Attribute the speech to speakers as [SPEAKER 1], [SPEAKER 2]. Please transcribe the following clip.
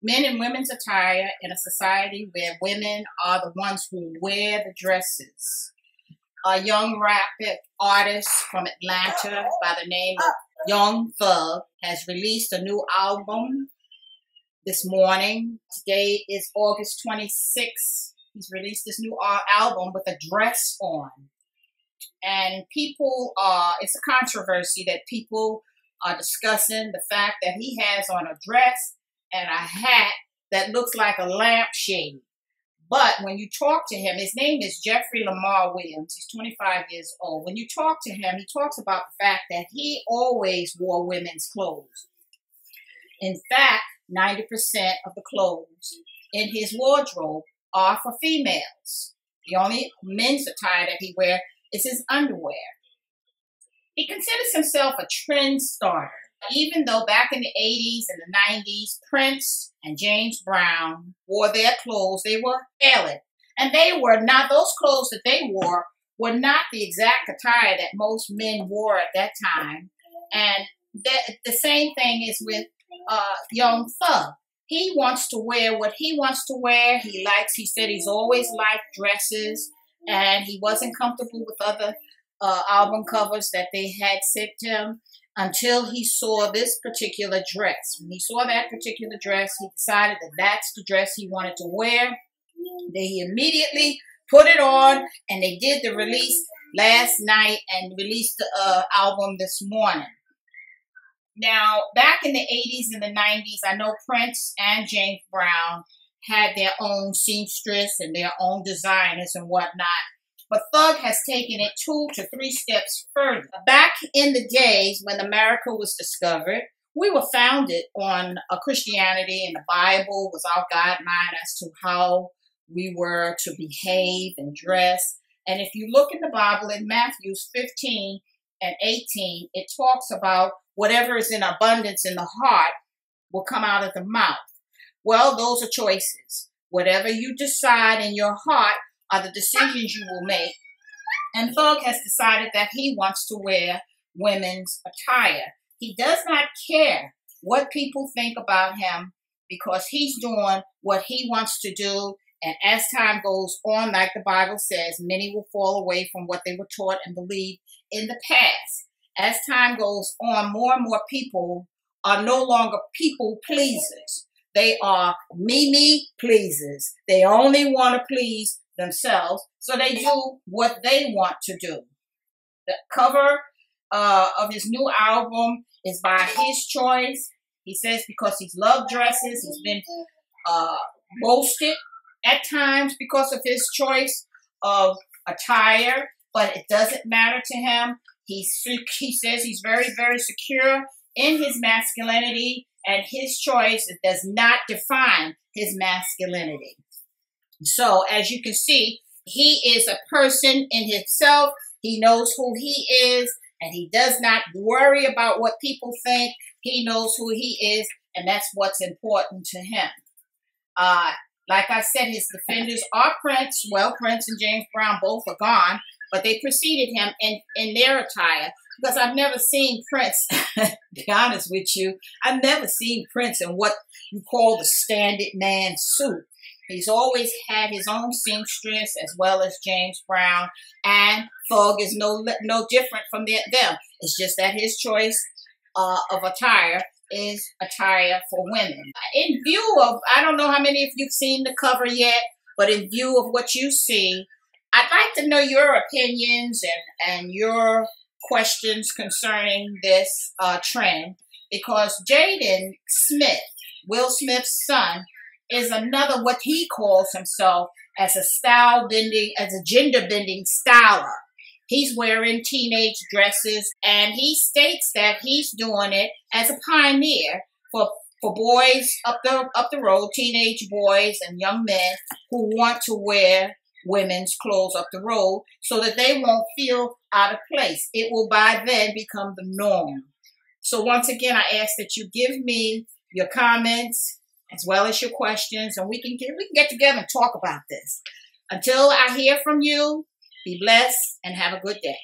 [SPEAKER 1] Men and women's attire in a society where women are the ones who wear the dresses. A young rap artist from Atlanta by the name of Young Thug has released a new album this morning. Today is August 26th. He's released this new album with a dress on. And it's a controversy that people are discussing the fact that he has on a dress and a hat that looks like a lampshade. But when you talk to him, his name is Jeffrey Lamar Williams. He's 25 years old. When you talk to him, he talks about the fact that he always wore women's clothes. In fact, 90% of the clothes in his wardrobe are for females. The only men's attire that he wears is his underwear. He considers himself a trend starter, even though back in the 80s and the 90s, Prince and James Brown wore their clothes. They were tailored. And those clothes that they wore were not the exact attire that most men wore at that time. And the same thing is with Young Thug. He wants to wear what he wants to wear. He said he's always liked dresses, and he wasn't comfortable with other album covers that they had sent him until he saw this particular dress. When he saw that particular dress, he decided that that's the dress he wanted to wear. They immediately put it on, and they did the release last night and released the album this morning. Now, back in the 80s and the 90s, I know Prince and James Brown had their own seamstress and their own designers and whatnot. But Thug has taken it 2 to 3 steps further. Back in the days when America was discovered, we were founded on Christianity, and the Bible was our guideline as to how we were to behave and dress. And if you look in the Bible in Matthew 15 and 18, it talks about whatever is in abundance in the heart will come out of the mouth. Well, those are choices. Whatever you decide in your heart are the decisions you will make. And Thug has decided that he wants to wear women's attire. He does not care what people think about him because he's doing what he wants to do. And as time goes on, like the Bible says, many will fall away from what they were taught and believed in the past. As time goes on, more and more people are no longer people pleasers. They are me pleasers. They only want to please themselves, so they do what they want to do. The cover of his new album is by his choice. He says because he's loved dresses, he's been roasted at times because of his choice of attire, but it doesn't matter to him. He says he's very, very secure in his masculinity, and his choice does not define his masculinity. So, as you can see, he is a person in himself. He knows who he is, and he does not worry about what people think. He knows who he is, and that's what's important to him. Like I said, his defenders are Prince. Well, Prince and James Brown both are gone, but they preceded him in their attire, because I've never seen Prince, to be honest with you, I've never seen Prince in what you call the standard man suit. He's always had his own seamstress as well as James Brown, and Thug is no different from them. It's just that his choice of attire is attire for women. In view of, I don't know how many of you've seen the cover yet, but in view of what you see, I'd like to know your opinions and your questions concerning this trend, because Jaden Smith, Will Smith's son, is another, what he calls himself, as a gender bending styler. He's wearing teenage dresses, and he states that he's doing it as a pioneer for boys up the road, teenage boys and young men who want to wear women's clothes up the road so that they won't feel out of place. It will by then become the norm. So once again, I ask that you give me your comments as well as your questions, and we can get together and talk about this. Until I hear from you, be blessed and have a good day.